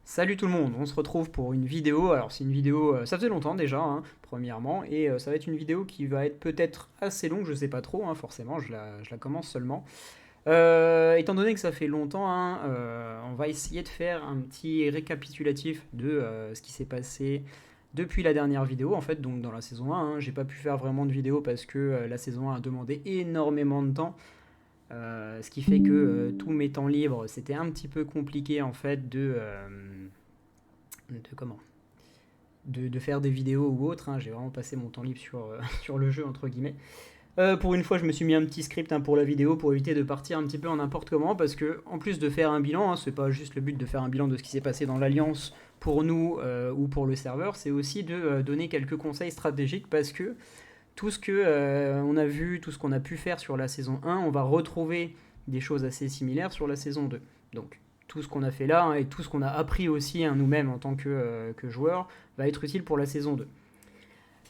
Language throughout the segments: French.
Salut tout le monde, on se retrouve pour une vidéo. Alors c'est une vidéo, ça faisait longtemps déjà, hein, premièrement, et ça va être une vidéo qui va être peut-être assez longue, je sais pas trop, hein, forcément, je la commence seulement. Étant donné que ça fait longtemps, hein, on va essayer de faire un petit récapitulatif de ce qui s'est passé depuis la dernière vidéo, en fait, donc dans la saison 1. J'ai pas pu faire vraiment de vidéo parce que la saison 1 a demandé énormément de temps. Ce qui fait que tous mes temps libres, c'était un petit peu compliqué en fait de comment de faire des vidéos ou autre. J'ai vraiment passé mon temps libre sur, sur le jeu entre guillemets. Pour une fois, je me suis mis un petit script pour la vidéo pour éviter de partir un petit peu en n'importe comment parce que en plus de faire un bilan, c'est pas juste le but de faire un bilan de ce qui s'est passé dans l'alliance pour nous ou pour le serveur, c'est aussi de donner quelques conseils stratégiques parce que tout ce que on a vu, tout ce qu'on a pu faire sur la saison 1, on va retrouver des choses assez similaires sur la saison 2. Donc tout ce qu'on a fait là et tout ce qu'on a appris aussi nous-mêmes en tant que joueurs va être utile pour la saison 2.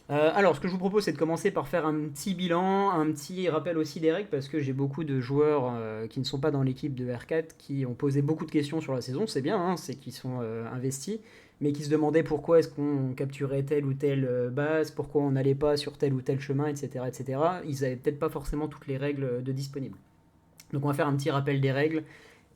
Alors, ce que je vous propose, c'est de commencer par faire un petit bilan, un petit rappel aussi des règles, parce que j'ai beaucoup de joueurs qui ne sont pas dans l'équipe de R4 qui ont posé beaucoup de questions sur la saison. C'est bien, hein, c'est qu'ils sont investis, mais qui se demandaient pourquoi est-ce qu'on capturait telle ou telle base, pourquoi on n'allait pas sur tel ou tel chemin, etc., etc. Ils n'avaient peut-être pas forcément toutes les règles de disponibles. Donc on va faire un petit rappel des règles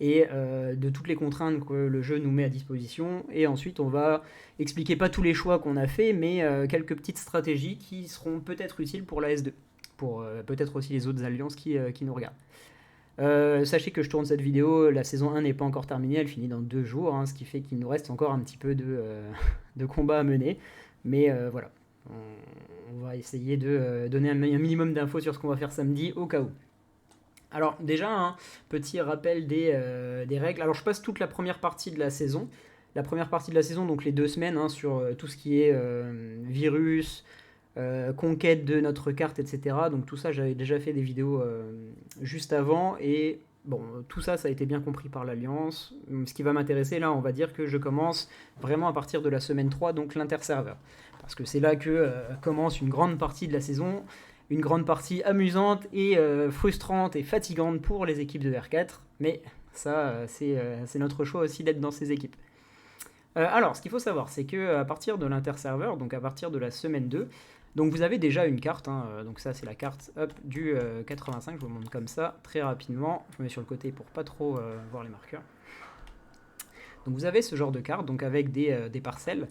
et de toutes les contraintes que le jeu nous met à disposition. Et ensuite, on va expliquer pas tous les choix qu'on a fait, mais quelques petites stratégies qui seront peut-être utiles pour la S2, pour peut-être aussi les autres alliances qui nous regardent. Sachez que je tourne cette vidéo, la saison 1 n'est pas encore terminée, elle finit dans 2 jours, ce qui fait qu'il nous reste encore un petit peu de combat à mener. Mais voilà, on va essayer de donner un minimum d'infos sur ce qu'on va faire samedi au cas où. Alors déjà, un petit rappel des règles. Alors je passe toute la première partie de la saison. La première partie de la saison, donc les 2 semaines, sur tout ce qui est virus, conquête de notre carte, etc. Donc tout ça, j'avais déjà fait des vidéos juste avant. Et bon, tout ça, ça a été bien compris par l'Alliance. Ce qui va m'intéresser là, on va dire que je commence vraiment à partir de la semaine 3, donc l'interserveur. Parce que c'est là que commence une grande partie de la saison, une grande partie amusante et frustrante et fatigante pour les équipes de R4, mais ça, c'est notre choix aussi d'être dans ces équipes. Alors, ce qu'il faut savoir, c'est que à partir de l'interserveur, donc à partir de la semaine 2, donc vous avez déjà une carte, donc ça c'est la carte du 85, je vous montre comme ça, très rapidement, je me mets sur le côté pour pas trop voir les marqueurs. Donc vous avez ce genre de carte, donc avec des parcelles.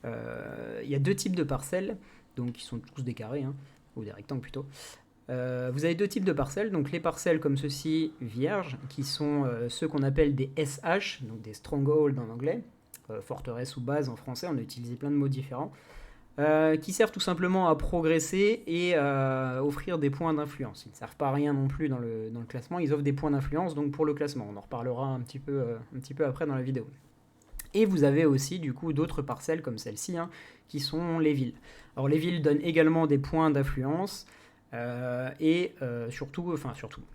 Il y a 2 types de parcelles, donc qui sont tous des carrés, ou des rectangles plutôt. Vous avez 2 types de parcelles, donc les parcelles comme ceci, vierges, qui sont ceux qu'on appelle des SH, donc des strongholds en anglais, forteresse ou base en français, on a utilisé plein de mots différents, qui servent tout simplement à progresser et à offrir des points d'influence. Ils ne servent pas à rien non plus dans le classement, ils offrent des points d'influence donc pour le classement. On en reparlera un petit peu après dans la vidéo. Et vous avez aussi du coup d'autres parcelles comme celle-ci, qui sont les villes. Alors les villes donnent également des points d'influence et surtout,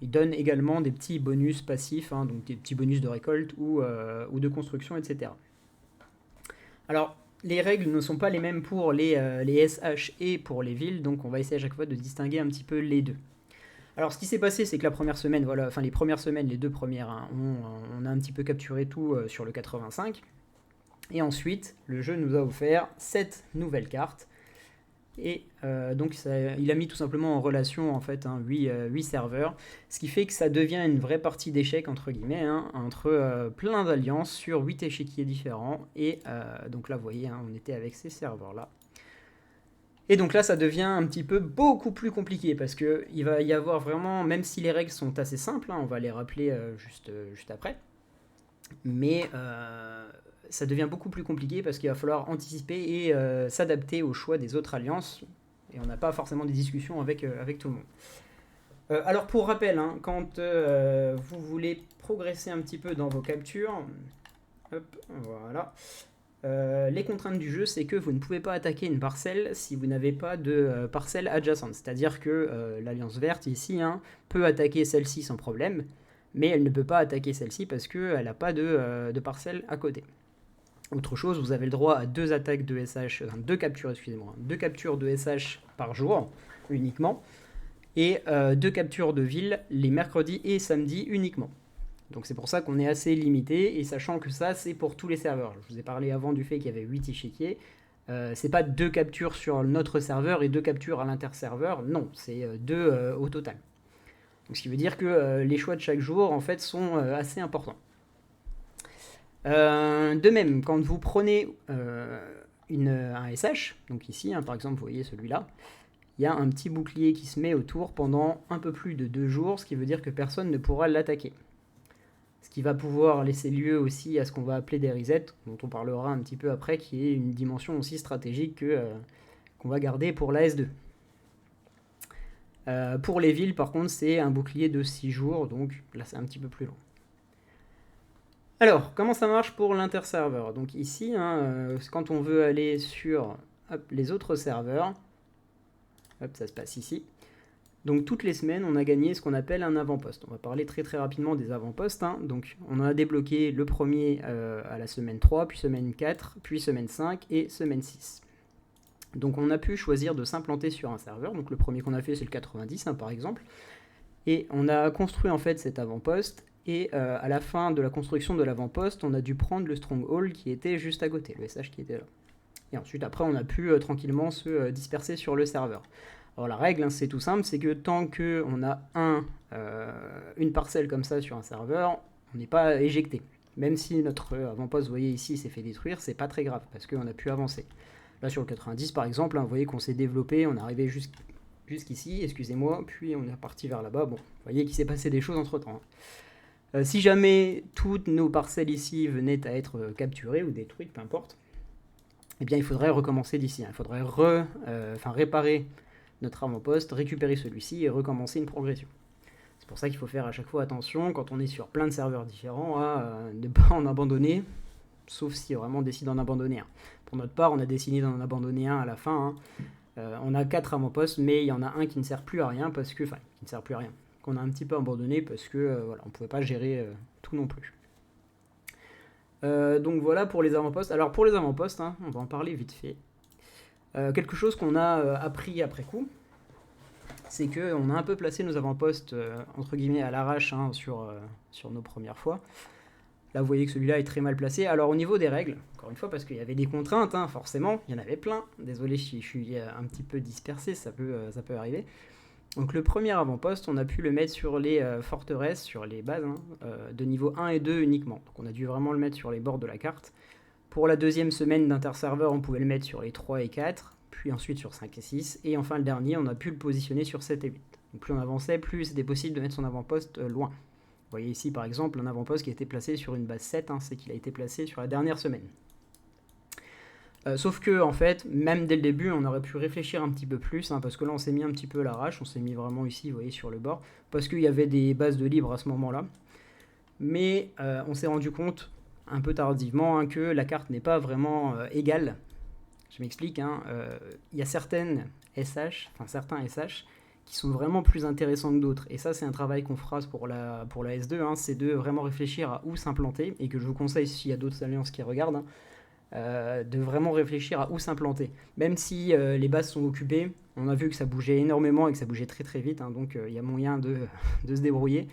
ils donnent également des petits bonus passifs, donc des petits bonus de récolte ou de construction, etc. Alors les règles ne sont pas les mêmes pour les SH et pour les villes, donc on va essayer à chaque fois de distinguer un petit peu les deux. Alors ce qui s'est passé, c'est que la première semaine, voilà, enfin les premières semaines, les 2 premières, on a un petit peu capturé tout sur le 85. Et ensuite, le jeu nous a offert 7 nouvelles cartes. Et donc, il a mis tout simplement en relation en fait 8 serveurs. Ce qui fait que ça devient une vraie partie d'échecs, entre guillemets, entre plein d'alliances sur 8 échiquiers différents. Et donc là, vous voyez, on était avec ces serveurs-là. Et donc là, ça devient un petit peu beaucoup plus compliqué parce qu'il va y avoir vraiment, même si les règles sont assez simples, on va les rappeler juste après, mais ça devient beaucoup plus compliqué parce qu'il va falloir anticiper et s'adapter aux choix des autres alliances. Et on n'a pas forcément des discussions avec tout le monde. Alors pour rappel, quand vous voulez progresser un petit peu dans vos captures, hop, voilà. Les contraintes du jeu, c'est que vous ne pouvez pas attaquer une parcelle si vous n'avez pas de parcelle adjacente. C'est-à-dire que l'Alliance Verte, ici, peut attaquer celle-ci sans problème, mais elle ne peut pas attaquer celle-ci parce qu'elle n'a pas de parcelle à côté. Autre chose, vous avez le droit à 2 attaques de SH, 2 captures, excusez-moi, 2 captures de SH par jour uniquement, et 2 captures de ville les mercredis et samedis uniquement. Donc c'est pour ça qu'on est assez limité, et sachant que ça, c'est pour tous les serveurs. Je vous ai parlé avant du fait qu'il y avait 8 échiquiers. C'est pas 2 captures sur notre serveur et 2 captures à l'interserveur, non, c'est 2 au total. Donc, ce qui veut dire que les choix de chaque jour, en fait, sont assez importants. De même, quand vous prenez un SH, donc ici, hein, par exemple, vous voyez celui-là, il y a un petit bouclier qui se met autour pendant un peu plus de 2 jours, ce qui veut dire que personne ne pourra l'attaquer. Ce qui va pouvoir laisser lieu aussi à ce qu'on va appeler des resets, dont on parlera un petit peu après, qui est une dimension aussi stratégique qu'on va garder pour la S2. Pour les villes, par contre, c'est un bouclier de 6 jours, donc là c'est un petit peu plus long. Alors, comment ça marche pour l'interserveur? Donc ici, hein, quand on veut aller sur les autres serveurs, ça se passe ici. Donc toutes les semaines, on a gagné ce qu'on appelle un avant-poste. On va parler très très rapidement des avant-postes. Hein. Donc on en a débloqué le premier à la semaine 3, puis semaine 4, puis semaine 5 et semaine 6. Donc on a pu choisir de s'implanter sur un serveur. Donc le premier qu'on a fait, c'est le 90 hein, par exemple. Et on a construit en fait cet avant-poste. Et à la fin de la construction de l'avant-poste, on a dû prendre le stronghold qui était juste à côté, le SH qui était là. Et ensuite, après, on a pu tranquillement se disperser sur le serveur. Alors la règle, hein, c'est tout simple, c'est que tant qu'on a une parcelle comme ça sur un serveur, on n'est pas éjecté. Même si notre avant-poste, vous voyez ici, s'est fait détruire, c'est pas très grave, parce qu'on a pu avancer. Là, sur le 90, par exemple, hein, vous voyez qu'on s'est développé, on est arrivé jusqu'ici, excusez-moi, puis on est reparti vers là-bas. Bon, vous voyez qu'il s'est passé des choses entre-temps. Hein. Si jamais toutes nos parcelles ici venaient à être capturées ou détruites, peu importe, eh bien il faudrait recommencer d'ici. Hein. Il faudrait réparer notre avant-poste, récupérer celui-ci et recommencer une progression. C'est pour ça qu'il faut faire à chaque fois attention quand on est sur plein de serveurs différents à ne pas en abandonner, sauf si vraiment on décide d'en abandonner un. Pour notre part, on a décidé d'en abandonner un à la fin. Hein. On a 4 avant-postes, mais il y en a un qui ne sert plus à rien parce que, enfin, qui ne sert plus à rien. Qu'on a un petit peu abandonné parce que voilà, on ne pouvait pas gérer tout non plus. Donc voilà pour les avant-postes. Alors pour les avant-postes, hein, on va en parler vite fait. Quelque chose qu'on a appris après coup, c'est qu'on a un peu placé nos avant-postes entre guillemets à l'arrache hein, sur nos premières fois. Là vous voyez que celui-là est très mal placé. Alors au niveau des règles, encore une fois parce qu'il y avait des contraintes, hein, forcément, il y en avait plein. Désolé si je suis un petit peu dispersé, ça peut arriver. Donc le premier avant-poste, on a pu le mettre sur les forteresses, sur les bases, hein, de niveau 1 et 2 uniquement. Donc on a dû vraiment le mettre sur les bords de la carte. Pour la deuxième semaine d'interserveur, on pouvait le mettre sur les 3 et 4, puis ensuite sur 5 et 6, et enfin le dernier, on a pu le positionner sur 7 et 8. Donc plus on avançait, plus c'était possible de mettre son avant-poste loin. Vous voyez ici par exemple un avant-poste qui a été placé sur une base 7, hein, c'est qu'il a été placé sur la dernière semaine. Sauf que, en fait, même dès le début, on aurait pu réfléchir un petit peu plus, hein, parce que là, on s'est mis un petit peu à l'arrache, on s'est mis vraiment ici, vous voyez, sur le bord, parce qu'il y avait des bases de libre à ce moment-là. Mais on s'est rendu compte, un peu tardivement, hein, que la carte n'est pas vraiment égale. Je m'explique, hein, y a certains SH, qui sont vraiment plus intéressants que d'autres. Et ça, c'est un travail qu'on fera pour la S2, hein, c'est de vraiment réfléchir à où s'implanter, et que je vous conseille, s'il y a d'autres alliances qui regardent, hein, de vraiment réfléchir à où s'implanter. Même si les bases sont occupées, on a vu que ça bougeait énormément et que ça bougeait très très vite, hein, donc il y a moyen de se débrouiller.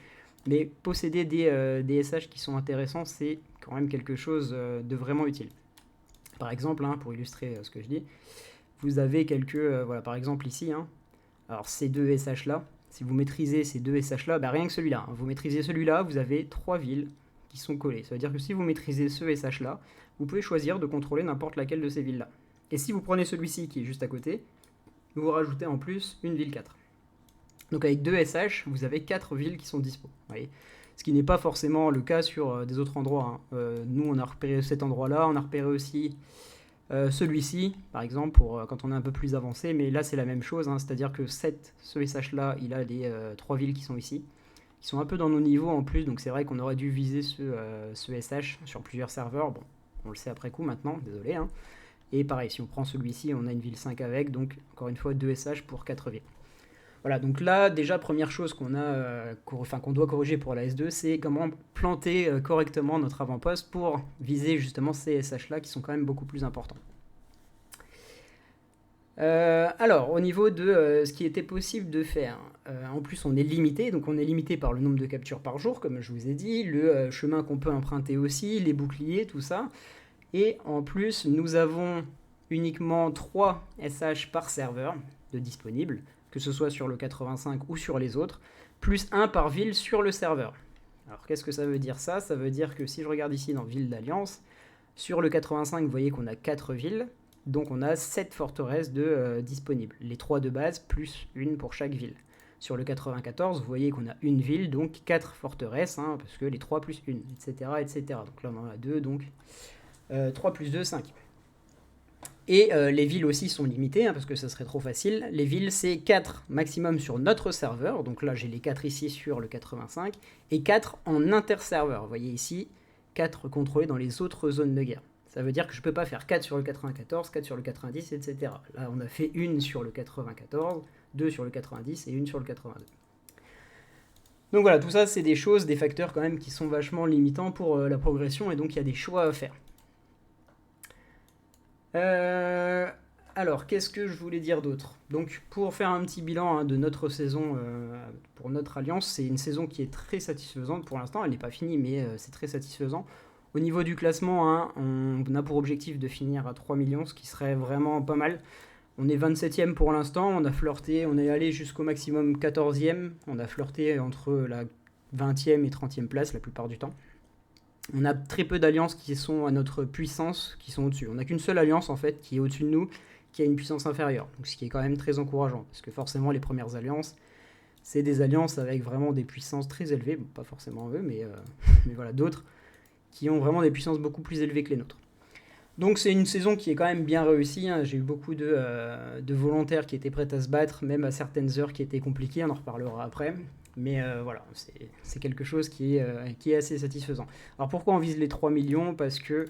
Mais posséder des SH qui sont intéressants, c'est quand même quelque chose de vraiment utile. Par exemple, hein, pour illustrer ce que je dis, vous avez quelques... voilà, par exemple ici, hein, alors ces deux SH là, si vous maîtrisez ces deux SH là, bah rien que celui-là, hein, vous maîtrisez celui-là, vous avez 3 villes qui sont collées. Ça veut dire que si vous maîtrisez ce SH là, vous pouvez choisir de contrôler n'importe laquelle de ces villes-là. Et si vous prenez celui-ci qui est juste à côté, vous rajoutez en plus une ville 4. Donc avec 2 SH, vous avez 4 villes qui sont dispo. Voyez, ce qui n'est pas forcément le cas sur des autres endroits. Hein. Nous, on a repéré cet endroit-là, on a repéré aussi celui-ci, par exemple, pour quand on est un peu plus avancé. Mais là, c'est la même chose, hein, c'est-à-dire que ce SH-là, il a les 3 villes qui sont ici, qui sont un peu dans nos niveaux en plus. Donc c'est vrai qu'on aurait dû viser ce SH sur plusieurs serveurs. Bon, on le sait après coup maintenant, désolé. Hein. Et pareil, si on prend celui-ci, on a une ville 5 avec, donc encore une fois 2 SH pour 4 villes. Voilà, donc là, déjà, première chose qu'on doit corriger pour la S2, c'est comment planter correctement notre avant-poste pour viser justement ces SH-là qui sont quand même beaucoup plus importants. Alors, au niveau de ce qui était possible de faire, en plus on est limité, donc on est limité par le nombre de captures par jour, comme je vous ai dit, le chemin qu'on peut emprunter aussi, les boucliers, tout ça. Et en plus, nous avons uniquement 3 SH par serveur de disponibles, que ce soit sur le 85 ou sur les autres, plus un par ville sur le serveur. Alors qu'est-ce que ça veut dire ça? Ça veut dire que si je regarde ici dans Ville d'Alliance, sur le 85, vous voyez qu'on a 4 villes, donc on a 7 forteresses disponibles. Les 3 de base, plus une pour chaque ville. Sur le 94, vous voyez qu'on a une ville, donc 4 forteresses, hein, parce que les 3 plus 1, etc., etc. Donc là on en a 2, donc 3 plus 2, 5. Et les villes aussi sont limitées, hein, parce que ça serait trop facile. Les villes, c'est 4 maximum sur notre serveur, donc là j'ai les 4 ici sur le 85, et 4 en interserveur. Vous voyez ici, 4 contrôlés dans les autres zones de guerre. Ça veut dire que je ne peux pas faire 4 sur le 94, 4 sur le 90, etc. Là, on a fait une sur le 94, 2 sur le 90 et une sur le 82. Donc voilà, tout ça, c'est des choses, des facteurs quand même qui sont vachement limitants pour la progression, et donc il y a des choix à faire. Alors, qu'est-ce que je voulais dire d'autre? Donc, pour faire un petit bilan de notre saison pour notre alliance, c'est une saison qui est très satisfaisante pour l'instant. Elle n'est pas finie, mais c'est très satisfaisant. Au niveau du classement, on a pour objectif de finir à 3 millions, ce qui serait vraiment pas mal. On est 27e pour l'instant, on a flirté, on est allé jusqu'au maximum 14e, on a flirté entre la 20e et 30e place la plupart du temps. On a très peu d'alliances qui sont à notre puissance, qui sont au-dessus. On n'a qu'une seule alliance en fait qui est au-dessus de nous, qui a une puissance inférieure. Donc, ce qui est quand même très encourageant, parce que forcément les premières alliances, c'est des alliances avec vraiment des puissances très élevées, bon, pas forcément eux, mais voilà, d'autres qui ont vraiment des puissances beaucoup plus élevées que les nôtres. Donc c'est une saison qui est quand même bien réussie, hein. J'ai eu beaucoup de volontaires qui étaient prêts à se battre, même à certaines heures qui étaient compliquées, on en reparlera après. Mais voilà, c'est quelque chose qui est assez satisfaisant. Alors pourquoi on vise les 3 millions? Parce que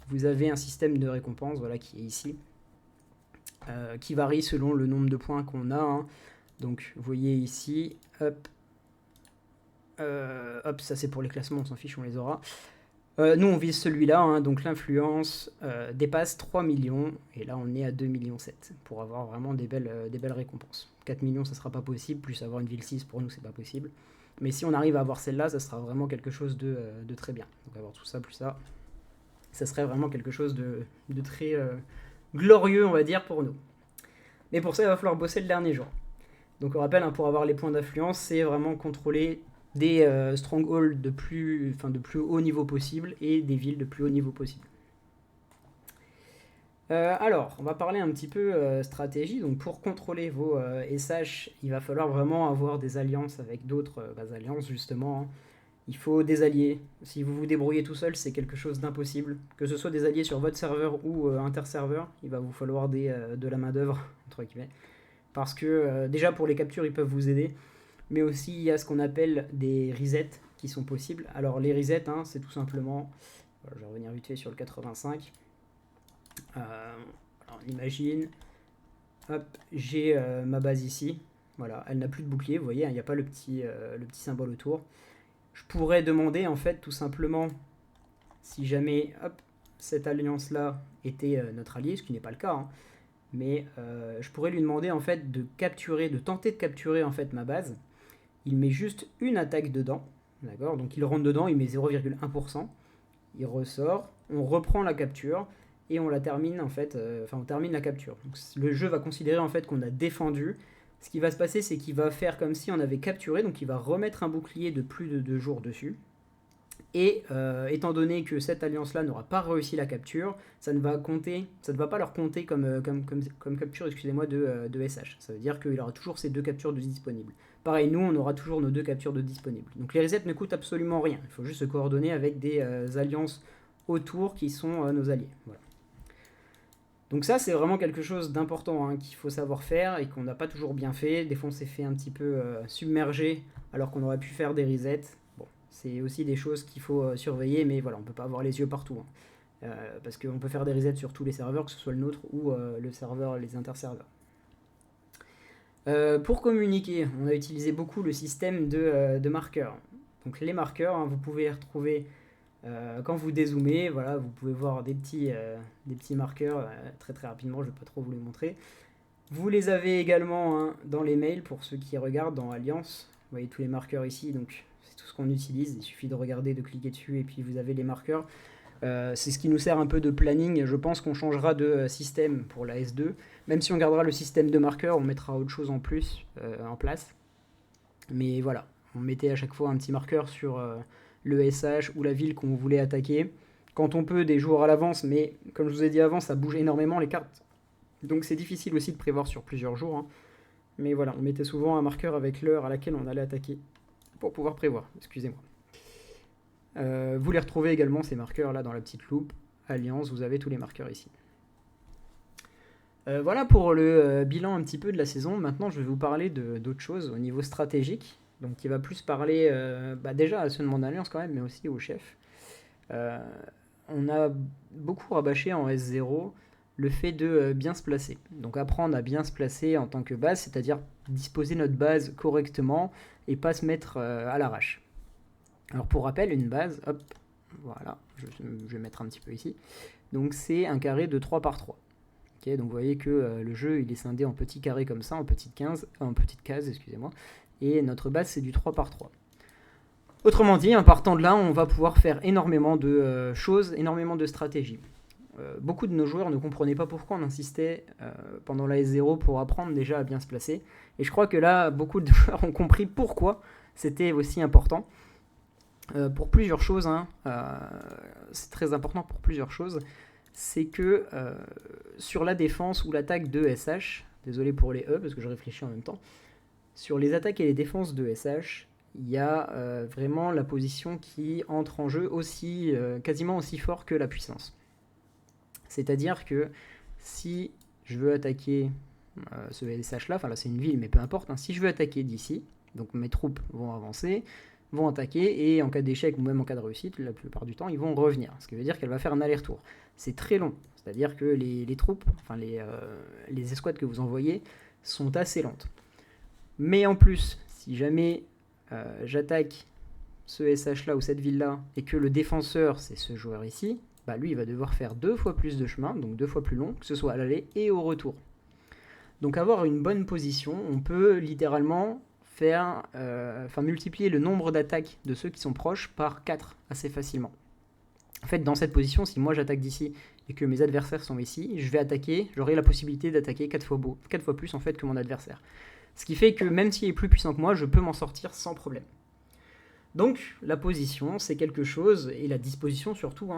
vous avez un système de récompense, voilà, qui est ici, qui varie selon le nombre de points qu'on a, hein. Donc vous voyez ici, hop, ça c'est pour les classements, on s'en fiche, on les aura. Nous on vise celui-là, hein, donc l'influence dépasse 3 millions, et là on est à 2,7 millions pour avoir vraiment des belles récompenses. 4 millions ça sera pas possible, plus avoir une ville 6 pour nous c'est pas possible. Mais si on arrive à avoir celle-là, ça sera vraiment quelque chose de très bien. Donc avoir tout ça plus ça serait vraiment quelque chose de très glorieux on va dire pour nous. Mais pour ça il va falloir bosser le dernier jour. Donc on rappelle, hein, pour avoir les points d'influence, c'est vraiment contrôler des strongholds de plus haut niveau possible et des villes de plus haut niveau possible. Alors, on va parler un petit peu stratégie. Donc, pour contrôler vos SH, il va falloir vraiment avoir des alliances avec d'autres alliances, justement, hein. Il faut des alliés. Si vous vous débrouillez tout seul, c'est quelque chose d'impossible. Que ce soit des alliés sur votre serveur ou interserveur, il va vous falloir de la main-d'œuvre, entre guillemets. Parce que déjà, pour les captures, ils peuvent vous aider. Mais aussi, il y a ce qu'on appelle des resets qui sont possibles. Alors, les resets, hein, c'est tout simplement... je vais revenir vite fait sur le 85. Alors, on imagine... Hop, j'ai ma base ici. Voilà, elle n'a plus de bouclier, vous voyez, il n'y a pas le petit symbole autour. Je pourrais demander, en fait, tout simplement, si jamais hop, cette alliance-là était notre allié, ce qui n'est pas le cas, hein, mais je pourrais lui demander, en fait, de tenter de capturer, en fait, ma base. Il met juste une attaque dedans, d'accord? Donc il rentre dedans, il met 0,1%, il ressort, on reprend la capture et on la termine en fait, on termine la capture. Donc le jeu va considérer en fait qu'on a défendu. Ce qui va se passer, c'est qu'il va faire comme si on avait capturé, donc il va remettre un bouclier de plus de 2 jours dessus. Et étant donné que cette alliance-là n'aura pas réussi la capture, ça ne va pas leur compter comme capture, excusez-moi, de SH. Ça veut dire qu'il aura toujours ces 2 captures de disponibles. Pareil, nous, on aura toujours nos 2 captures de disponibles. Donc les resets ne coûtent absolument rien. Il faut juste se coordonner avec des alliances autour qui sont nos alliés. Voilà. Donc ça, c'est vraiment quelque chose d'important, hein, qu'il faut savoir faire et qu'on n'a pas toujours bien fait. Des fois, on s'est fait un petit peu submerger alors qu'on aurait pu faire des resets. C'est aussi des choses qu'il faut surveiller, mais voilà, on ne peut pas avoir les yeux partout, hein. Parce qu'on peut faire des resets sur tous les serveurs, que ce soit le nôtre ou les interserveurs. Pour communiquer, on a utilisé beaucoup le système de marqueurs. Donc les marqueurs, hein, vous pouvez les retrouver quand vous dézoomez. Voilà, vous pouvez voir des petits marqueurs très très rapidement, je ne vais pas trop vous les montrer. Vous les avez également hein, dans les mails pour ceux qui regardent dans Alliance. Vous voyez tous les marqueurs ici, donc c'est tout ce qu'on utilise. Il suffit de regarder, de cliquer dessus et puis vous avez les marqueurs. C'est ce qui nous sert un peu de planning. Je pense qu'on changera de système pour la S2. Même si on gardera le système de marqueurs, on mettra autre chose en plus en place. Mais voilà, on mettait à chaque fois un petit marqueur sur le SH ou la ville qu'on voulait attaquer. Quand on peut, des jours à l'avance, mais comme je vous ai dit avant, ça bouge énormément les cartes. Donc c'est difficile aussi de prévoir sur plusieurs jours. Hein. Mais voilà, on mettait souvent un marqueur avec l'heure à laquelle on allait attaquer pour pouvoir prévoir. Excusez-moi. Vous les retrouvez également, ces marqueurs là dans la petite loupe. Alliance, vous avez tous les marqueurs ici. Voilà pour le bilan un petit peu de la saison. Maintenant, je vais vous parler d'autres choses au niveau stratégique. Donc, qui va plus parler déjà à ceux de mon alliance quand même, mais aussi au chef. On a beaucoup rabâché en S0 le fait de bien se placer. Donc, apprendre à bien se placer en tant que base, c'est-à-dire disposer notre base correctement et pas se mettre à l'arrache. Alors, pour rappel, une base, hop, voilà, je vais mettre un petit peu ici. Donc, c'est un carré de 3 par 3. Okay, donc vous voyez que le jeu il est scindé en petits carrés comme ça, en petites cases, excusez-moi, et notre base c'est du 3 par 3. Autrement dit, en partant de là, on va pouvoir faire énormément de choses, énormément de stratégies. Beaucoup de nos joueurs ne comprenaient pas pourquoi on insistait pendant la S0 pour apprendre déjà à bien se placer, et je crois que là, beaucoup de joueurs ont compris pourquoi c'était aussi important. Pour plusieurs choses, hein, c'est très important pour plusieurs choses. C'est que sur la défense ou l'attaque de SH, désolé pour les E parce que je réfléchis en même temps, sur les attaques et les défenses de SH, il y a vraiment la position qui entre en jeu aussi, quasiment aussi fort que la puissance. C'est-à-dire que si je veux attaquer ce SH là, enfin là c'est une ville mais peu importe, hein, si je veux attaquer d'ici, donc mes troupes vont avancer, vont attaquer et en cas d'échec ou même en cas de réussite, la plupart du temps, ils vont revenir. Ce qui veut dire qu'elle va faire un aller-retour. C'est très long. C'est-à-dire que les troupes, enfin les escouades que vous envoyez sont assez lentes. Mais en plus, si jamais j'attaque ce SH là ou cette ville là et que le défenseur c'est ce joueur ici, bah lui il va devoir faire 2 fois plus de chemin, donc 2 fois plus long, que ce soit à l'aller et au retour. Donc avoir une bonne position, on peut littéralement multiplier le nombre d'attaques de ceux qui sont proches par 4 assez facilement. En fait, dans cette position, si moi j'attaque d'ici et que mes adversaires sont ici, je vais attaquer, j'aurai la possibilité d'attaquer 4 fois plus en fait que mon adversaire. Ce qui fait que même s'il est plus puissant que moi, je peux m'en sortir sans problème. Donc la position, c'est quelque chose, et la disposition surtout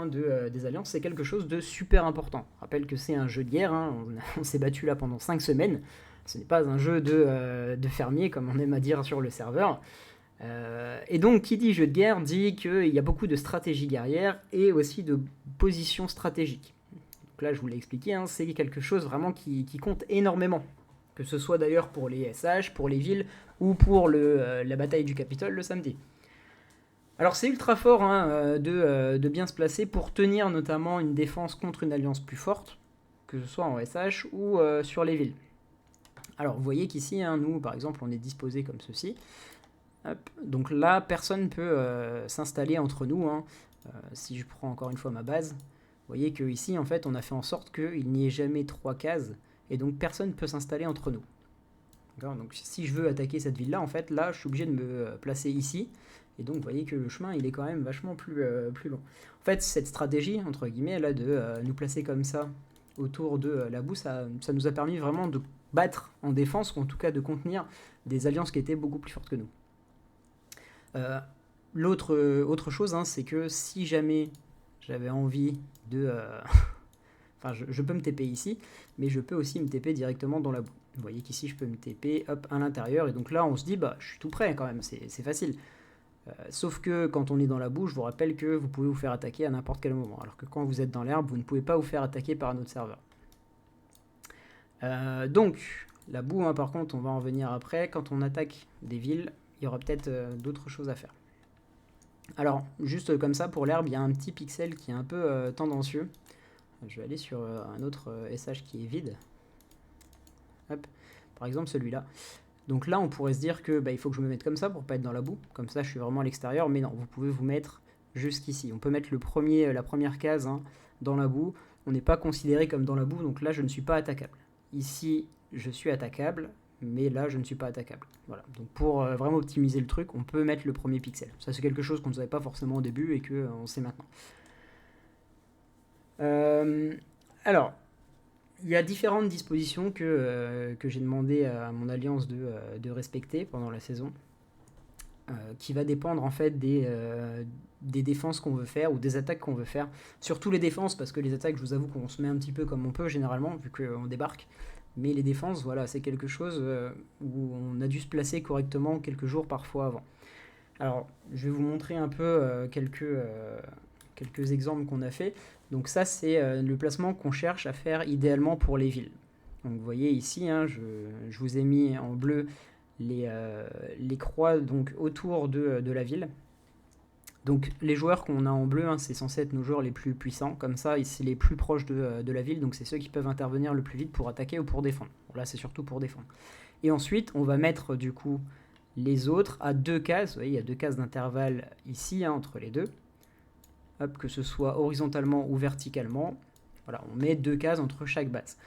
des alliances, c'est quelque chose de super important. Je rappelle que c'est un jeu de guerre, hein, on s'est battu là pendant 5 semaines, ce n'est pas un jeu de fermier comme on aime à dire sur le serveur. Et donc qui dit jeu de guerre dit qu'il y a beaucoup de stratégie guerrière et aussi de position stratégique. Donc là je vous l'ai expliqué, hein, c'est quelque chose vraiment qui compte énormément. Que ce soit d'ailleurs pour les SH, pour les villes ou pour la bataille du Capitole le samedi. Alors c'est ultra fort hein, de bien se placer pour tenir notamment une défense contre une alliance plus forte, que ce soit en SH ou sur les villes. Alors vous voyez qu'ici, hein, nous par exemple, on est disposé comme ceci. Hop. Donc là, personne ne peut s'installer entre nous. Hein. Si je prends encore une fois ma base, vous voyez qu'ici, en fait, on a fait en sorte qu'il n'y ait jamais 3 cases, et donc personne ne peut s'installer entre nous. Donc si je veux attaquer cette ville-là, en fait, là, je suis obligé de me placer ici, et donc vous voyez que le chemin, il est quand même vachement plus long. En fait, cette stratégie, entre guillemets, là, de nous placer comme ça, autour de la boue, ça nous a permis vraiment de battre en défense, ou en tout cas de contenir des alliances qui étaient beaucoup plus fortes que nous. Autre chose, hein, c'est que si jamais j'avais envie de... enfin, je peux me TP ici, mais je peux aussi me TP directement dans la boue. Vous voyez qu'ici, je peux me TP hop, à l'intérieur, et donc là, on se dit, bah, je suis tout prêt quand même, c'est facile. Sauf que quand on est dans la boue, je vous rappelle que vous pouvez vous faire attaquer à n'importe quel moment, alors que quand vous êtes dans l'herbe, vous ne pouvez pas vous faire attaquer par un autre serveur. Donc, la boue, hein, par contre, on va en venir après. Quand on attaque des villes, il y aura peut-être d'autres choses à faire. Alors, juste comme ça, pour l'herbe, il y a un petit pixel qui est un peu tendancieux. Je vais aller sur un autre SH qui est vide. Hop. Par exemple, celui-là. Donc là, on pourrait se dire que il faut que je me mette comme ça pour pas être dans la boue. Comme ça, je suis vraiment à l'extérieur. Mais non, vous pouvez vous mettre jusqu'ici. On peut mettre la première case hein, dans la boue. On n'est pas considéré comme dans la boue, donc là, je ne suis pas attaquable. Ici, je suis attaquable, mais là je ne suis pas attaquable. Voilà. Donc pour vraiment optimiser le truc, on peut mettre le premier pixel. Ça c'est quelque chose qu'on ne savait pas forcément au début et qu'on sait maintenant. Alors, il y a différentes dispositions que j'ai demandé à mon alliance de respecter pendant la saison, qui va dépendre en fait des défenses qu'on veut faire ou des attaques qu'on veut faire. Surtout les défenses, parce que les attaques, je vous avoue qu'on se met un petit peu comme on peut généralement, vu qu'on débarque. Mais les défenses, voilà, c'est quelque chose où on a dû se placer correctement quelques jours parfois avant. Alors, je vais vous montrer un peu quelques exemples qu'on a fait. Donc ça, c'est le placement qu'on cherche à faire idéalement pour les villes. Donc vous voyez ici, hein, je vous ai mis en bleu les croix donc, autour de la ville. Donc les joueurs qu'on a en bleu, hein, c'est censé être nos joueurs les plus puissants. Comme ça, c'est les plus proches de la ville, donc c'est ceux qui peuvent intervenir le plus vite pour attaquer ou pour défendre. Bon, là, c'est surtout pour défendre. Et ensuite, on va mettre du coup les autres à 2 cases. Vous voyez, il y a 2 cases d'intervalle ici, hein, entre les deux. Hop, que ce soit horizontalement ou verticalement. Voilà, on met 2 cases entre chaque base.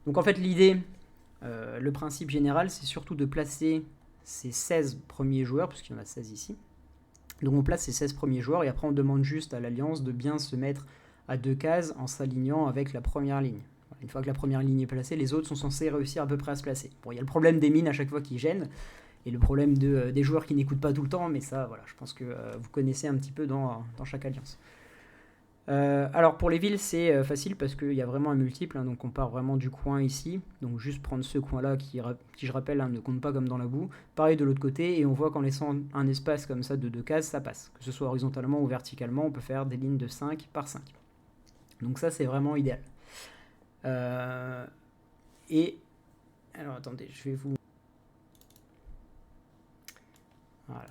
Donc en fait, l'idée, le principe général, c'est surtout de placer ces 16 premiers joueurs, puisqu'il y en a 16 ici. Donc on place ces 16 premiers joueurs et après on demande juste à l'alliance de bien se mettre à 2 cases en s'alignant avec la première ligne. Une fois que la première ligne est placée, les autres sont censés réussir à peu près à se placer. Bon, il y a le problème des mines à chaque fois qui gênent, et le problème des joueurs qui n'écoutent pas tout le temps, mais ça, voilà, je pense que vous connaissez un petit peu dans chaque alliance. Alors pour les villes c'est facile parce qu'il y a vraiment un multiple, hein, donc on part vraiment du coin ici, donc juste prendre ce coin là qui je rappelle hein, ne compte pas comme dans la boue, pareil de l'autre côté, et on voit qu'en laissant un espace comme ça de 2 cases ça passe, que ce soit horizontalement ou verticalement on peut faire des lignes de 5 par 5, donc ça c'est vraiment idéal. Et alors attendez, je vais vous... Voilà.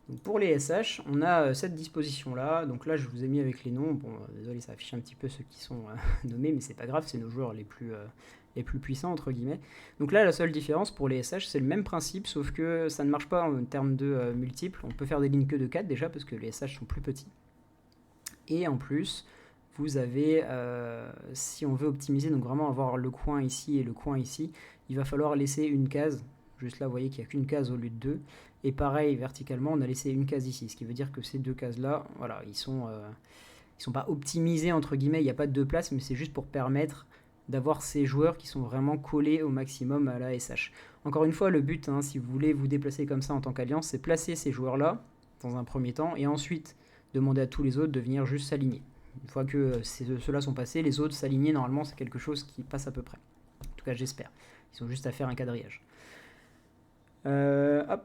Donc pour les SH, on a cette disposition-là. Donc là, je vous ai mis avec les noms. Bon, désolé, ça affiche un petit peu ceux qui sont nommés, mais c'est pas grave, c'est nos joueurs les plus puissants, entre guillemets. Donc là, la seule différence pour les SH, c'est le même principe, sauf que ça ne marche pas en termes de multiples. On peut faire des lignes que de 4 déjà, parce que les SH sont plus petits. Et en plus, vous avez, si on veut optimiser, donc vraiment avoir le coin ici et le coin ici, il va falloir laisser une case. Juste là, vous voyez qu'il n'y a qu'une case au lieu de 2. Et pareil, verticalement, on a laissé une case ici. Ce qui veut dire que ces 2 cases-là, voilà, ils sont pas optimisés, entre guillemets. Il n'y a pas de 2 places, mais c'est juste pour permettre d'avoir ces joueurs qui sont vraiment collés au maximum à la SH. Encore une fois, le but, hein, si vous voulez vous déplacer comme ça en tant qu'alliance, c'est placer ces joueurs-là dans un premier temps, et ensuite demander à tous les autres de venir juste s'aligner. Une fois que ceux-là sont passés, les autres s'aligner, normalement, c'est quelque chose qui passe à peu près. En tout cas, j'espère. Ils ont juste à faire un quadrillage. Hop.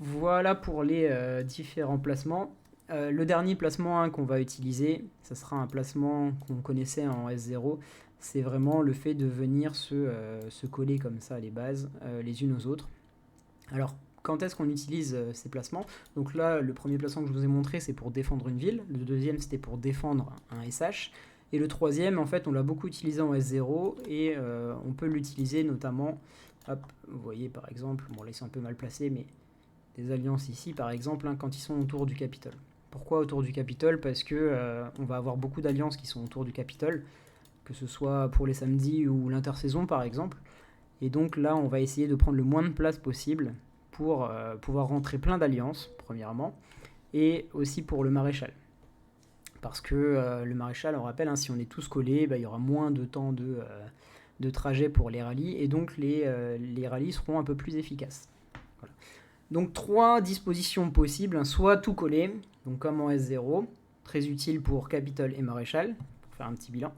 Voilà pour les différents placements. Le dernier placement qu'on va utiliser, ça sera un placement qu'on connaissait en S0. C'est vraiment le fait de venir se coller comme ça les bases les unes aux autres. Alors, quand est-ce qu'on utilise ces placements? Donc là, le premier placement que je vous ai montré, c'est pour défendre une ville. Le deuxième, c'était pour défendre un SH. Et le troisième, en fait, on l'a beaucoup utilisé en S0 et on peut l'utiliser notamment... Hop, vous voyez par exemple, bon là ils sont un peu mal placés, mais des alliances ici par exemple, hein, quand ils sont autour du Capitole. Pourquoi autour du Capitole? Parce que on va avoir beaucoup d'alliances qui sont autour du Capitole, que ce soit pour les samedis ou l'intersaison par exemple. Et donc là, on va essayer de prendre le moins de place possible pour pouvoir rentrer plein d'alliances, premièrement, et aussi pour le maréchal. Parce que le maréchal, on rappelle, hein, si on est tous collés, il y aura moins de temps de trajet pour les rallyes, et donc les rallyes seront un peu plus efficaces. Voilà. Donc 3 dispositions possibles, hein, soit tout collé, donc comme en S0, très utile pour Capitole et Maréchal, pour faire un petit bilan,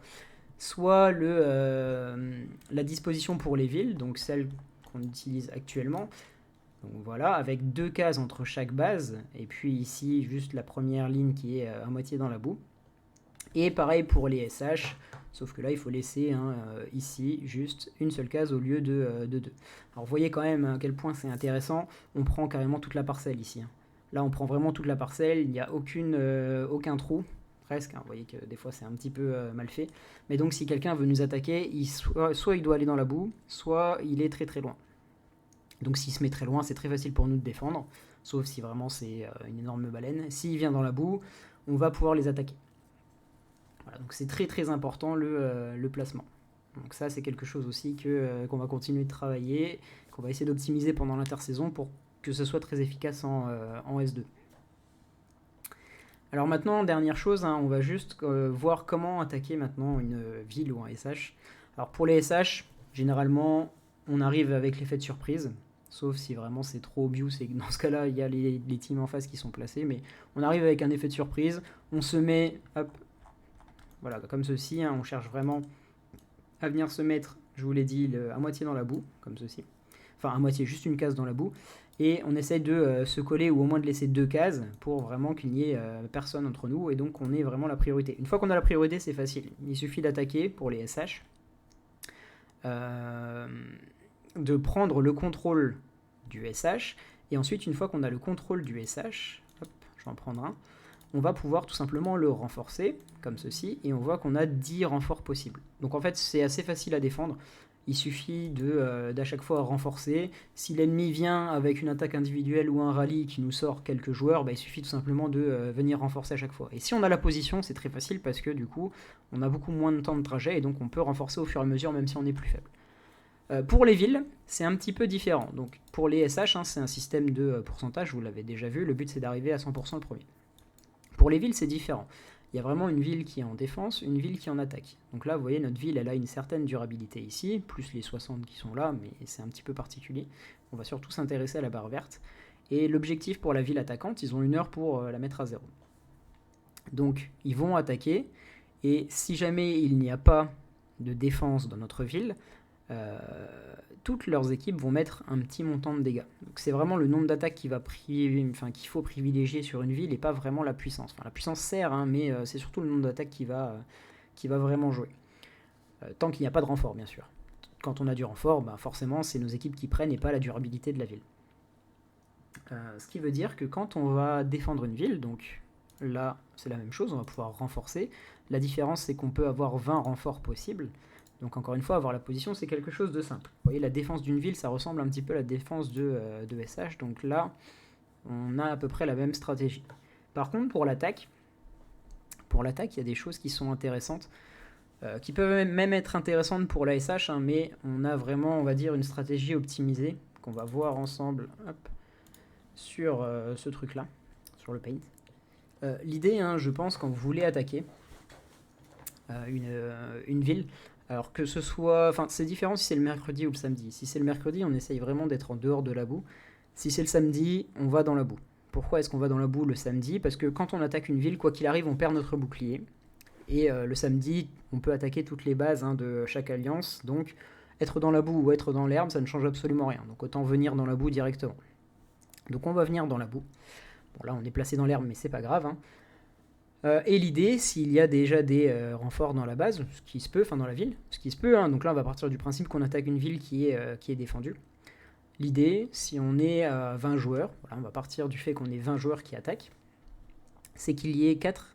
soit la disposition pour les villes, donc celle qu'on utilise actuellement, donc voilà, avec 2 cases entre chaque base, et puis ici juste la première ligne qui est à moitié dans la boue. Et pareil pour les SH, sauf que là il faut laisser ici juste une seule case au lieu de 2. Alors vous voyez quand même à quel point c'est intéressant, on prend carrément toute la parcelle ici. Hein. Là on prend vraiment toute la parcelle, il n'y a aucun trou, presque, hein. Vous voyez que des fois c'est un petit peu mal fait. Mais donc si quelqu'un veut nous attaquer, soit il doit aller dans la boue, soit il est très très loin. Donc s'il se met très loin, c'est très facile pour nous de défendre, sauf si vraiment c'est une énorme baleine. S'il vient dans la boue, on va pouvoir les attaquer. Voilà, donc c'est très très important le placement. Donc ça, c'est quelque chose aussi qu'on va continuer de travailler, qu'on va essayer d'optimiser pendant l'intersaison pour que ce soit très efficace en S2. Alors maintenant, dernière chose, on va juste voir comment attaquer maintenant une ville ou un SH. Alors pour les SH, généralement, on arrive avec l'effet de surprise, sauf si vraiment c'est trop obvious et que dans ce cas-là, il y a les teams en face qui sont placés, mais on arrive avec un effet de surprise, on se met, hop, voilà, comme ceci, on cherche vraiment à venir se mettre, je vous l'ai dit, à moitié dans la boue, comme ceci. Enfin, à moitié, juste une case dans la boue. Et on essaye de se coller ou au moins de laisser 2 cases pour vraiment qu'il n'y ait personne entre nous. Et donc, on ait vraiment la priorité. Une fois qu'on a la priorité, c'est facile. Il suffit d'attaquer pour les SH. De prendre le contrôle du SH. Et ensuite, une fois qu'on a le contrôle du SH, hop, je vais en prendre un, on va pouvoir tout simplement le renforcer, comme ceci, et on voit qu'on a 10 renforts possibles. Donc en fait, c'est assez facile à défendre. Il suffit d'à chaque fois renforcer. Si l'ennemi vient avec une attaque individuelle ou un rallye qui nous sort quelques joueurs, il suffit tout simplement de venir renforcer à chaque fois. Et si on a la position, c'est très facile parce que du coup, on a beaucoup moins de temps de trajet et donc on peut renforcer au fur et à mesure même si on est plus faible. Pour les villes, c'est un petit peu différent. Donc pour les SH, c'est un système de pourcentage, vous l'avez déjà vu, le but c'est d'arriver à 100% le premier. Pour les villes, c'est différent. Il y a vraiment une ville qui est en défense, une ville qui est en attaque. Donc là, vous voyez, notre ville, elle a une certaine durabilité ici, plus les 60 qui sont là, mais c'est un petit peu particulier. On va surtout s'intéresser à la barre verte. Et l'objectif pour la ville attaquante, ils ont 1 heure pour la mettre à 0. Donc, ils vont attaquer, et si jamais il n'y a pas de défense dans notre ville, toutes leurs équipes vont mettre un petit montant de dégâts. Donc c'est vraiment le nombre d'attaques qu'il faut privilégier sur une ville et pas vraiment la puissance. Enfin, la puissance sert, mais c'est surtout le nombre d'attaques qui va vraiment jouer. Tant qu'il n'y a pas de renfort, bien sûr. Quand on a du renfort, forcément, c'est nos équipes qui prennent et pas la durabilité de la ville. Ce qui veut dire que quand on va défendre une ville, donc là, c'est la même chose, on va pouvoir renforcer. La différence, c'est qu'on peut avoir 20 renforts possibles. Donc encore une fois, avoir la position, c'est quelque chose de simple. Vous voyez, la défense d'une ville, ça ressemble un petit peu à la défense de SH. Donc là, on a à peu près la même stratégie. Par contre, pour l'attaque, il y a des choses qui sont intéressantes, qui peuvent même être intéressantes pour la SH, mais on a vraiment, on va dire, une stratégie optimisée qu'on va voir ensemble sur ce truc-là, sur le paint. L'idée, je pense, quand vous voulez attaquer une ville, alors que ce soit... Enfin, c'est différent si c'est le mercredi ou le samedi. Si c'est le mercredi, on essaye vraiment d'être en dehors de la boue. Si c'est le samedi, on va dans la boue. Pourquoi est-ce qu'on va dans la boue le samedi ? Parce que quand on attaque une ville, quoi qu'il arrive, on perd notre bouclier. Et le samedi, on peut attaquer toutes les bases de chaque alliance. Donc, être dans la boue ou être dans l'herbe, ça ne change absolument rien. Donc, autant venir dans la boue directement. Donc, on va venir dans la boue. Bon, là, on est placé dans l'herbe, mais c'est pas grave. Et l'idée, s'il y a déjà des renforts dans la base, ce qui se peut, dans la ville, ce qui se peut, donc là on va partir du principe qu'on attaque une ville qui est défendue. L'idée, si on est à 20 joueurs, voilà, on va partir du fait qu'on est 20 joueurs qui attaquent, c'est qu'il y ait 4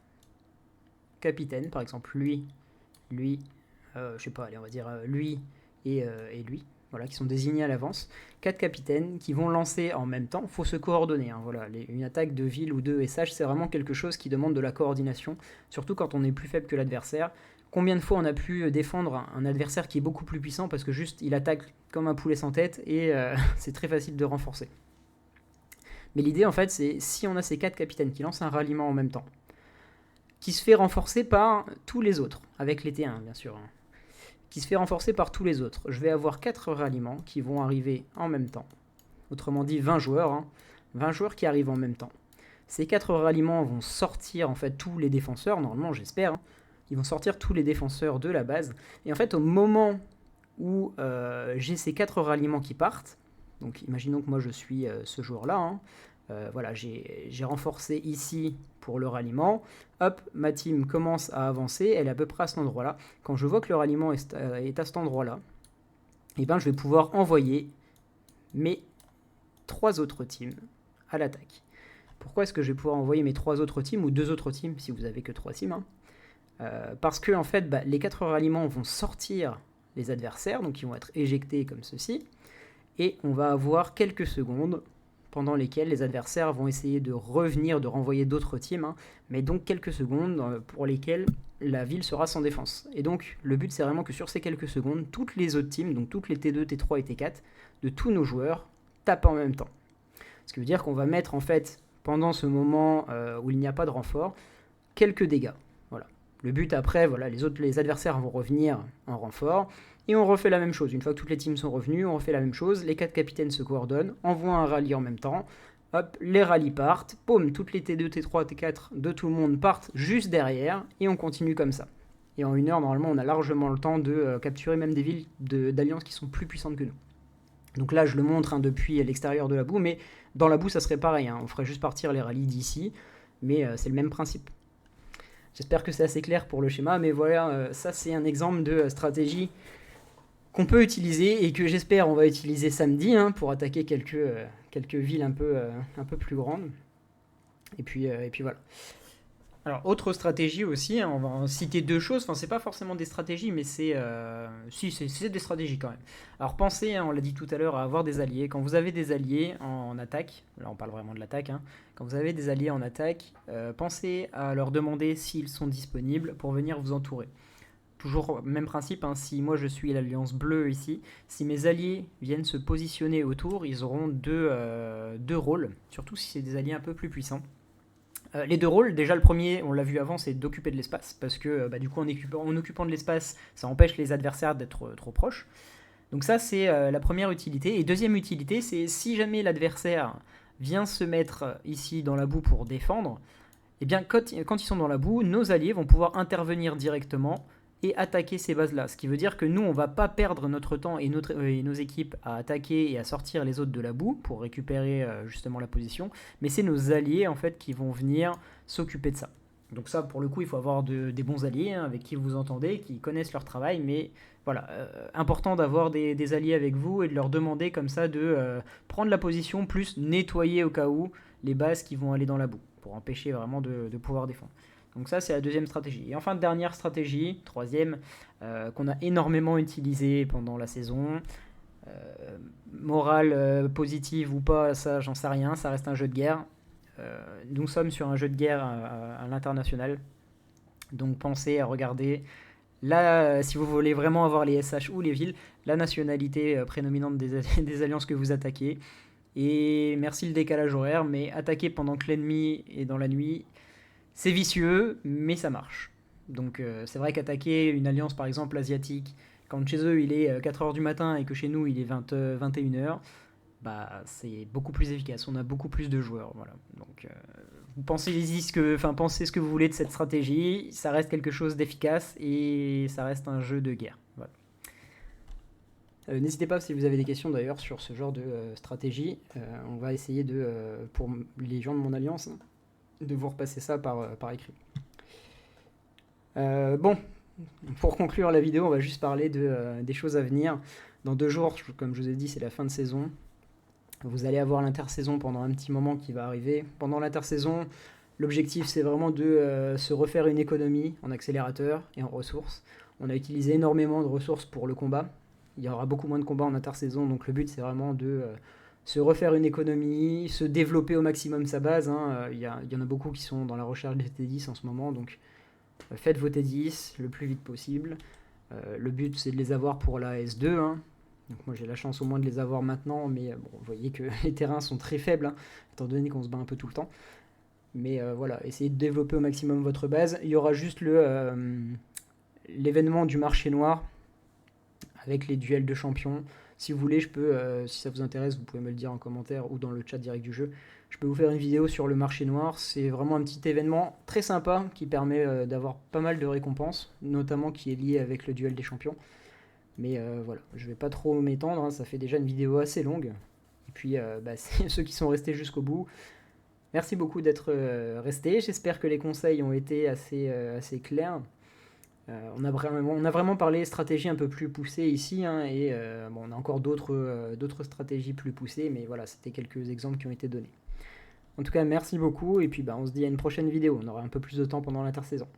capitaines, par exemple lui, je sais pas, allez, on va dire lui et lui, voilà, qui sont désignés à l'avance, 4 capitaines qui vont lancer en même temps. Il faut se coordonner. Voilà, une attaque de ville ou de SH, c'est vraiment quelque chose qui demande de la coordination, surtout quand on est plus faible que l'adversaire. Combien de fois on a pu défendre un adversaire qui est beaucoup plus puissant parce que juste il attaque comme un poulet sans tête et c'est très facile de renforcer. Mais l'idée en fait, c'est si on a ces 4 capitaines qui lancent un ralliement en même temps, qui se fait renforcer par tous les autres, avec les T1 bien sûr, qui se fait renforcer par tous les autres. Je vais avoir 4 ralliements qui vont arriver en même temps. Autrement dit, 20 joueurs. 20 joueurs qui arrivent en même temps. Ces 4 ralliements vont sortir en fait tous les défenseurs, normalement j'espère. Ils vont sortir tous les défenseurs de la base. Et en fait, au moment où j'ai ces 4 ralliements qui partent, donc imaginons que moi je suis ce joueur-là, voilà, j'ai renforcé ici pour le ralliement. Hop, ma team commence à avancer, elle est à peu près à cet endroit-là. Quand je vois que le ralliement est à cet endroit-là, et je vais pouvoir envoyer mes 3 autres teams à l'attaque. Pourquoi est-ce que je vais pouvoir envoyer mes 3 autres teams ou 2 autres teams si vous avez que 3 teams parce que en fait, les 4 ralliements vont sortir les adversaires, donc ils vont être éjectés comme ceci, et on va avoir quelques secondes pendant lesquelles les adversaires vont essayer de revenir, de renvoyer d'autres teams, hein, mais donc quelques secondes pour lesquelles la ville sera sans défense. Et donc le but c'est vraiment que sur ces quelques secondes, toutes les autres teams, donc toutes les T2, T3 et T4, de tous nos joueurs, tapent en même temps. Ce qui veut dire qu'on va mettre en fait, pendant ce moment où il n'y a pas de renfort, quelques dégâts. Voilà. Le but après, voilà, les adversaires vont revenir en renfort, et on refait la même chose. Une fois que toutes les teams sont revenues, on refait la même chose, les 4 capitaines se coordonnent, envoient un rallye en même temps, hop, les rallyes partent, boum, toutes les T2, T3, T4 de tout le monde partent juste derrière, et on continue comme ça. Et en 1 heure, normalement, on a largement le temps de capturer même des villes d'alliances qui sont plus puissantes que nous. Donc là, je le montre hein, depuis l'extérieur de la boue, mais dans la boue, ça serait pareil. Hein. On ferait juste partir les rallyes d'ici, mais c'est le même principe. J'espère que c'est assez clair pour le schéma, mais voilà, ça c'est un exemple de stratégie qu'on peut utiliser et que j'espère on va utiliser samedi hein, pour attaquer quelques villes un peu plus grandes. Et puis voilà. Alors, autre stratégie aussi, hein, on va en citer 2 choses. Enfin, c'est pas forcément des stratégies, mais c'est des stratégies quand même. Alors, pensez, hein, on l'a dit tout à l'heure, à avoir des alliés. Quand vous avez des alliés en attaque, là on parle vraiment de l'attaque, hein, quand vous avez des alliés en attaque, pensez à leur demander s'ils sont disponibles pour venir vous entourer. Toujours même principe, hein, si moi je suis l'alliance bleue ici, si mes alliés viennent se positionner autour, ils auront deux rôles, surtout si c'est des alliés un peu plus puissants. Les 2 rôles, déjà le premier, on l'a vu avant, c'est d'occuper de l'espace, parce que du coup en occupant de l'espace, ça empêche les adversaires d'être trop proches. Donc ça c'est la première utilité. Et deuxième utilité, c'est si jamais l'adversaire vient se mettre ici dans la boue pour défendre, eh bien quand ils sont dans la boue, nos alliés vont pouvoir intervenir directement et attaquer ces bases-là. Ce qui veut dire que nous, on ne va pas perdre notre temps et nos équipes à attaquer et à sortir les autres de la boue pour récupérer justement la position, mais c'est nos alliés en fait qui vont venir s'occuper de ça. Donc ça, pour le coup, il faut avoir des bons alliés hein, avec qui vous entendez, qui connaissent leur travail, mais voilà, important d'avoir des alliés avec vous et de leur demander comme ça de prendre la position, plus nettoyer au cas où les bases qui vont aller dans la boue, pour empêcher vraiment de pouvoir défendre. Donc ça, c'est la deuxième stratégie. Et enfin, dernière stratégie, troisième, qu'on a énormément utilisée pendant la saison. Morale positive ou pas, ça, j'en sais rien, ça reste un jeu de guerre. Nous sommes sur un jeu de guerre à l'international. Donc pensez à regarder, là, si vous voulez vraiment avoir les SH ou les villes, la nationalité prédominante des alliances que vous attaquez. Et merci le décalage horaire, mais attaquer pendant que l'ennemi est dans la nuit, c'est vicieux, mais ça marche. Donc c'est vrai qu'attaquer une alliance par exemple asiatique, quand chez eux il est 4h du matin et que chez nous il est 21h, bah c'est beaucoup plus efficace, on a beaucoup plus de joueurs. Voilà. Donc pensez ce que vous voulez de cette stratégie, ça reste quelque chose d'efficace et ça reste un jeu de guerre. Voilà. N'hésitez pas si vous avez des questions d'ailleurs sur ce genre de stratégie. On va essayer pour les gens de mon alliance, hein, de vous repasser ça par écrit. Bon, pour conclure la vidéo, on va juste parler des choses à venir. Dans 2 jours, comme je vous ai dit, c'est la fin de saison. Vous allez avoir l'intersaison pendant un petit moment qui va arriver. Pendant l'intersaison, l'objectif c'est vraiment de se refaire une économie en accélérateur et en ressources. On a utilisé énormément de ressources pour le combat. Il y aura beaucoup moins de combats en intersaison, donc le but c'est vraiment de se refaire une économie, se développer au maximum sa base. Hein. Il y en a beaucoup qui sont dans la recherche des T10 en ce moment, donc faites vos T10 le plus vite possible. Le but c'est de les avoir pour la S2. Hein. Donc moi j'ai la chance au moins de les avoir maintenant, mais bon, vous voyez que les terrains sont très faibles, hein, étant donné qu'on se bat un peu tout le temps. Mais voilà, essayez de développer au maximum votre base. Il y aura juste l'événement du marché noir avec les duels de champions. Si vous voulez, je peux, si ça vous intéresse, vous pouvez me le dire en commentaire ou dans le chat direct du jeu. Je peux vous faire une vidéo sur le marché noir. C'est vraiment un petit événement très sympa qui permet d'avoir pas mal de récompenses, notamment qui est lié avec le duel des champions. Mais voilà, je vais pas trop m'étendre, hein, ça fait déjà une vidéo assez longue. Et puis, ceux qui sont restés jusqu'au bout, merci beaucoup d'être restés. J'espère que les conseils ont été assez clairs. On a vraiment parlé stratégie un peu plus poussée ici, hein, et on a encore d'autres stratégies plus poussées, mais voilà, c'était quelques exemples qui ont été donnés. En tout cas, merci beaucoup, et puis on se dit à une prochaine vidéo. On aura un peu plus de temps pendant l'intersaison.